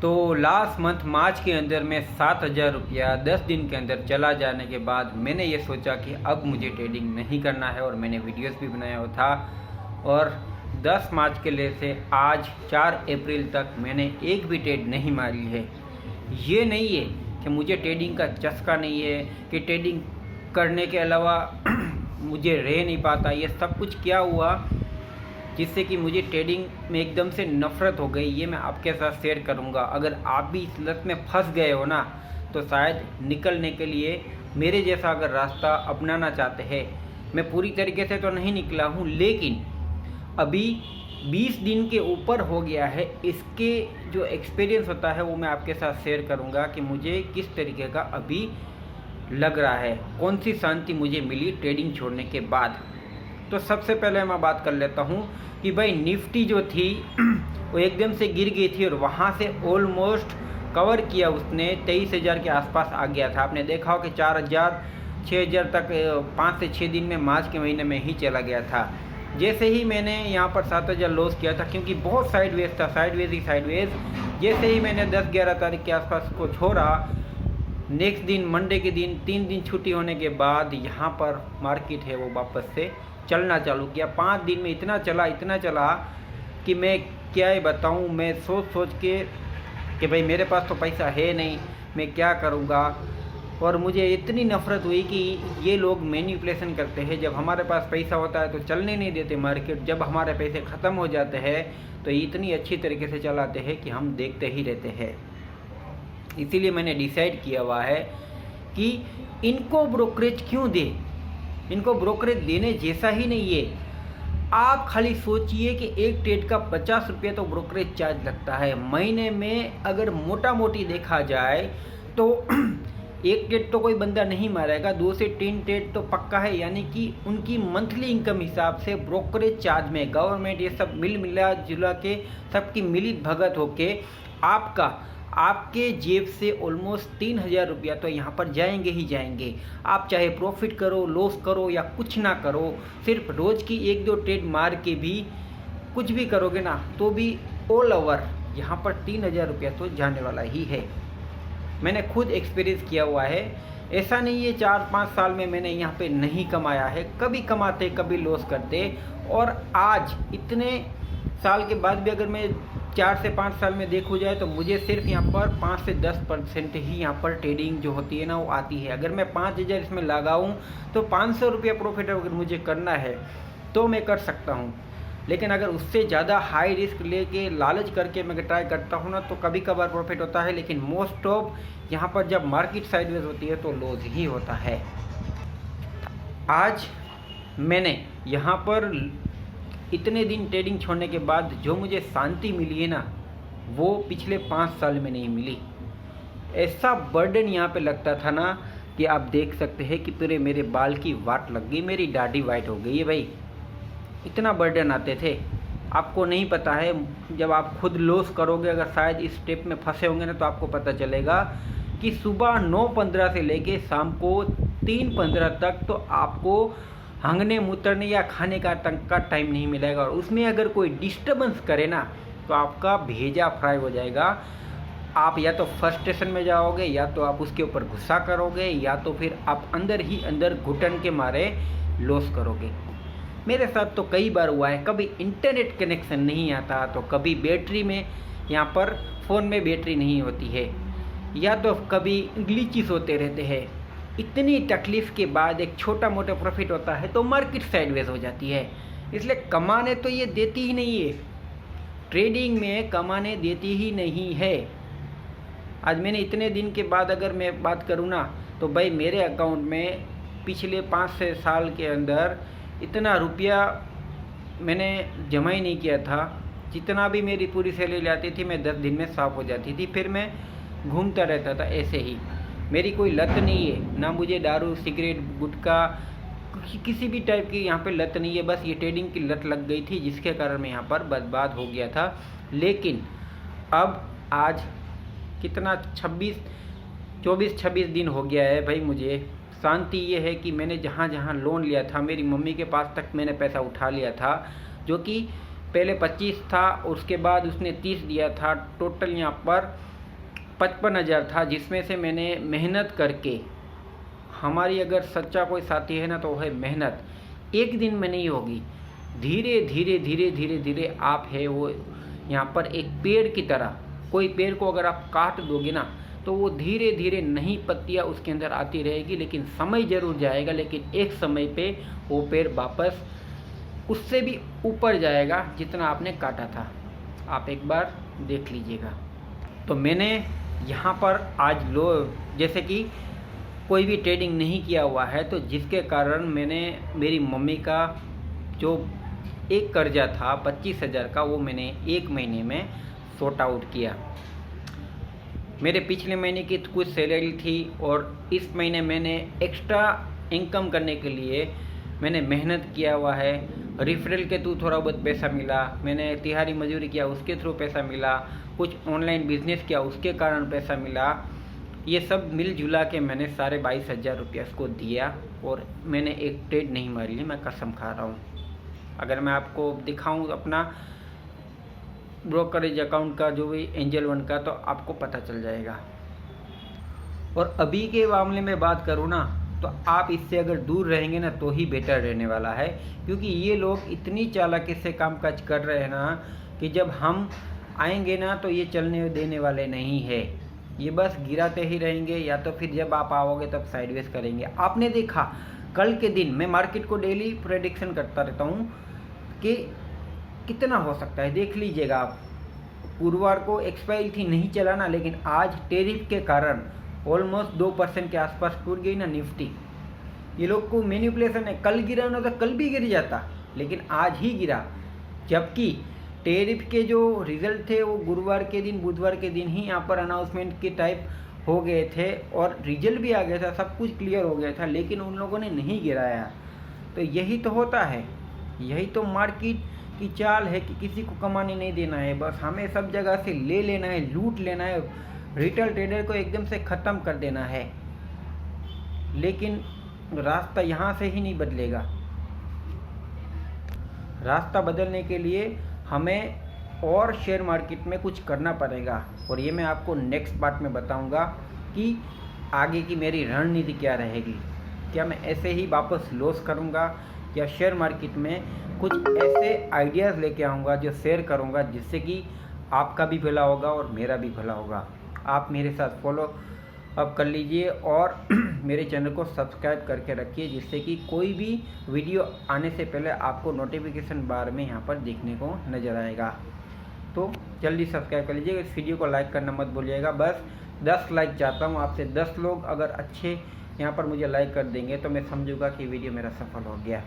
तो last month मार्च के अंदर में 7,000 रुपया 10 दिन के अंदर चला जाने के बाद मैंने ये सोचा कि अब मुझे ट्रेडिंग नहीं करना है और मैंने वीडियोस भी बनाया हुआ था। और 10 मार्च के लिए से आज 4 अप्रैल तक मैंने एक भी ट्रेड नहीं मारी है। ये नहीं है कि मुझे ट्रेडिंग का चस्का नहीं है कि ट्रेडिंग करने के अलावा मुझे रह नहीं पाता। ये सब कुछ क्या हुआ जिससे कि मुझे ट्रेडिंग में एकदम से नफ़रत हो गई, ये मैं आपके साथ शेयर करूंगा। अगर आप भी इस लत में फंस गए हो ना, तो शायद निकलने के लिए मेरे जैसा अगर रास्ता अपनाना चाहते हैं। मैं पूरी तरीके से तो नहीं निकला हूँ, लेकिन अभी 20 दिन के ऊपर हो गया है। इसके जो एक्सपीरियंस होता है वो मैं आपके साथ शेयर करूंगा कि मुझे किस तरीके का अभी लग रहा है, कौन सी शांति मुझे मिली ट्रेडिंग छोड़ने के बाद। तो सबसे पहले मैं बात कर लेता हूँ कि भाई निफ्टी जो थी वो एकदम से गिर गई थी और वहाँ से ऑलमोस्ट कवर किया उसने, 23,000 के आसपास आ गया था। आपने देखा हो कि 4,000 6,000 तक 5 से 6 दिन में मार्च के महीने में ही चला गया था। जैसे ही मैंने यहाँ पर 7,000 लॉस किया था, क्योंकि बहुत साइडवेज था, साइडवेज। जैसे ही मैंने 10-11 तारीख के आसपास को छोड़ा, नेक्स्ट दिन मंडे के दिन 3 दिन छुट्टी होने के बाद यहाँ पर मार्केट है वो वापस से चलना चालू किया। 5 दिन में इतना चला कि मैं क्या ही बताऊँ। मैं सोच के कि भाई मेरे पास तो पैसा है नहीं, मैं क्या करूँगा। और मुझे इतनी नफ़रत हुई कि ये लोग मैनिपुलेशन करते हैं। जब हमारे पास पैसा होता है तो चलने नहीं देते मार्केट, जब हमारे पैसे ख़त्म हो जाते हैं तो इतनी अच्छी तरीके से चलाते हैं कि हम देखते ही रहते हैं। इसीलिए मैंने डिसाइड किया हुआ है कि इनको ब्रोकरेज क्यों दे, इनको ब्रोकरेज देने जैसा ही नहीं है। आप खाली सोचिए कि एक ट्रेड का 50 रुपये तो ब्रोकरेज चार्ज लगता है। महीने में अगर मोटा मोटी देखा जाए तो एक ट्रेड तो कोई बंदा नहीं मारेगा, 2 से 3 ट्रेड तो पक्का है। यानी कि उनकी मंथली इनकम हिसाब से ब्रोकरेज चार्ज में गवर्नमेंट ये सब मिला जुला के सबकी मिलित भगत होके आपके जेब से ऑलमोस्ट 3,000 रुपया तो यहाँ पर जाएंगे ही जाएंगे। आप चाहे प्रॉफिट करो, लॉस करो या कुछ ना करो, सिर्फ रोज़ की 1-2 ट्रेड मार के भी कुछ भी करोगे ना, तो भी ऑल ओवर यहाँ पर 3,000 रुपया तो जाने वाला ही है। मैंने खुद एक्सपीरियंस किया हुआ है। ऐसा नहीं है 4-5 साल में मैंने यहाँ पे नहीं कमाया है, कभी कमाते कभी लॉस करते। और आज इतने साल के बाद भी अगर मैं 4 से 5 साल में देखू जाए तो मुझे सिर्फ यहाँ पर 5 से 10% ही यहाँ पर ट्रेडिंग जो होती है ना वो आती है। अगर मैं 5,000 इसमें लगाऊँ तो 500 रुपया प्रॉफिट अगर मुझे करना है तो मैं कर सकता हूँ। लेकिन अगर उससे ज़्यादा हाई रिस्क लेके लालच करके मैं ट्राई करता हूँ ना, तो कभी कभार प्रॉफिट होता है, लेकिन मोस्ट ऑफ यहाँ पर जब मार्केट साइडवेज होती है तो लॉस ही होता है। आज मैंने यहाँ पर इतने दिन ट्रेडिंग छोड़ने के बाद जो मुझे शांति मिली है ना, वो पिछले 5 साल में नहीं मिली। ऐसा बर्डन यहाँ पे लगता था ना कि आप देख सकते हैं कि पूरे मेरे बाल की वाट लग गई, मेरी दाढ़ी वाइट हो गई है भाई। इतना बर्डन आते थे, आपको नहीं पता है। जब आप खुद लॉस करोगे, अगर शायद इस स्टेप में फंसे होंगे ना, तो आपको पता चलेगा कि सुबह 9:15 से लेके शाम को 3:15 तक तो आपको हंगने मुतरने या खाने का टाइम नहीं मिलेगा। और उसमें अगर कोई डिस्टर्बेंस करे ना तो आपका भेजा फ्राई हो जाएगा। आप या तो फ्रस्ट्रेशन में जाओगे, या तो आप उसके ऊपर गुस्सा करोगे, या तो फिर आप अंदर ही अंदर घुटन के मारे लॉस करोगे। मेरे साथ तो कई बार हुआ है। कभी इंटरनेट कनेक्शन नहीं आता, तो कभी बैटरी में यहाँ पर फ़ोन में बैटरी नहीं होती है, या तो कभी ग्लिचेस होते रहते हैं। इतनी तकलीफ़ के बाद एक छोटा मोटा प्रॉफिट होता है तो मार्केट साइडवेज हो जाती है। इसलिए कमाने तो ये देती ही नहीं है, ट्रेडिंग में कमाने देती ही नहीं है। आज मैंने इतने दिन के बाद अगर मैं बात करूँ ना, तो भाई मेरे अकाउंट में पिछले 5-6 साल के अंदर इतना रुपया मैंने जमा ही नहीं किया था। जितना भी मेरी पूरी सैलरी आती थी, मैं 10 दिन में साफ हो जाती थी। फिर मैं घूमता रहता था ऐसे ही। मेरी कोई लत नहीं है, ना मुझे दारू सिगरेट गुटखा किसी भी टाइप की यहाँ पे लत नहीं है। बस ये ट्रेडिंग की लत लग गई थी, जिसके कारण मैं यहाँ पर बर्बाद हो गया था। लेकिन अब आज कितना 24-26 दिन हो गया है भाई। मुझे शांति ये है कि मैंने जहाँ जहाँ लोन लिया था, मेरी मम्मी के पास तक मैंने पैसा उठा लिया था, जो कि पहले 25 था, उसके बाद उसने 30 दिया था। टोटल यहाँ पर 55,000 था, जिसमें से मैंने मेहनत करके, हमारी अगर सच्चा कोई साथी है ना तो वो है मेहनत। एक दिन में नहीं होगी, धीरे धीरे धीरे धीरे धीरे आप है वो यहाँ पर एक पेड़ की तरह, कोई पेड़ को अगर आप काट दोगे ना तो वो धीरे धीरे नई पत्तियाँ उसके अंदर आती रहेगी, लेकिन समय ज़रूर जाएगा, लेकिन एक समय पे वो पेड़ वापस उससे भी ऊपर जाएगा जितना आपने काटा था। आप एक बार देख लीजिएगा। तो मैंने यहाँ पर आज जैसे कि कोई भी ट्रेडिंग नहीं किया हुआ है, तो जिसके कारण मैंने मेरी मम्मी का जो एक कर्जा था 25,000 का, वो मैंने एक महीने में सॉर्ट आउट किया। मेरे पिछले महीने की कुछ सैलरी थी और इस महीने मैंने एक्स्ट्रा इनकम करने के लिए मैंने मेहनत किया हुआ है। रेफरल के थ्रू थोड़ा बहुत पैसा मिला, मैंने तिहारी मजदूरी किया उसके थ्रू पैसा मिला, कुछ ऑनलाइन बिजनेस किया उसके कारण पैसा मिला। ये सब मिलजुला के मैंने 22,500 रुपया इसको दिया और मैंने एक ट्रेड नहीं मारी है, मैं कसम खा रहा हूँ। अगर मैं आपको दिखाऊं अपना ब्रोकरेज अकाउंट का जो भी एंजल वन का, तो आपको पता चल जाएगा। और अभी के मामले में बात करूँ ना, तो आप इससे अगर दूर रहेंगे ना तो ही बेटर रहने वाला है, क्योंकि ये लोग इतनी चालाकी से कामकाज कर रहे हैं ना कि जब हम आएंगे ना तो ये चलने देने वाले नहीं है। ये बस गिराते ही रहेंगे, या तो फिर जब आप आओगे तब साइडवेज करेंगे। आपने देखा कल के दिन, मैं मार्केट को डेली प्रेडिक्शन करता रहता हूँ कि कितना हो सकता है, देख लीजिएगा आप। गुरुवार को एक्सपायरी थी, नहीं चला ना, लेकिन आज टैरिफ के कारण ऑलमोस्ट 2% के आसपास टूट गई ना निफ्टी। ये लोग को मैनिपुलेशन है, कल गिरा ना तो कल भी गिर जाता, लेकिन आज ही गिरा। जबकि टैरिफ के जो रिजल्ट थे वो गुरुवार के दिन, बुधवार के दिन ही यहाँ पर अनाउंसमेंट के टाइप हो गए थे और रिजल्ट भी आ गया था, सब कुछ क्लियर हो गया था, लेकिन उन लोगों ने नहीं गिराया। तो यही तो होता है, यही तो मार्केट की चाल है कि किसी को कमाने नहीं देना है, बस हमें सब जगह से ले लेना है, लूट लेना है, रिटेल ट्रेडर को एकदम से ख़त्म कर देना है। लेकिन रास्ता यहाँ से ही नहीं बदलेगा। रास्ता बदलने के लिए हमें और शेयर मार्केट में कुछ करना पड़ेगा, और ये मैं आपको नेक्स्ट पार्ट में बताऊंगा कि आगे की मेरी रणनीति क्या रहेगी। क्या मैं ऐसे ही वापस लॉस करूंगा, या शेयर मार्केट में कुछ ऐसे आइडियाज़ लेके आऊँगा जो शेयर करूँगा, जिससे कि आपका भी भला होगा और मेरा भी भला होगा। आप मेरे साथ फॉलो अप कर लीजिए और मेरे चैनल को सब्सक्राइब करके रखिए, जिससे कि कोई भी वीडियो आने से पहले आपको नोटिफिकेशन बार में यहाँ पर देखने को नज़र आएगा। तो जल्दी सब्सक्राइब कर लीजिएगा, इस वीडियो को लाइक करना मत भूलिएगा। बस 10 लाइक चाहता हूँ आपसे। 10 लोग अगर अच्छे यहाँ पर मुझे लाइक कर देंगे तो मैं समझूंगा कि वीडियो मेरा सफल हो गया।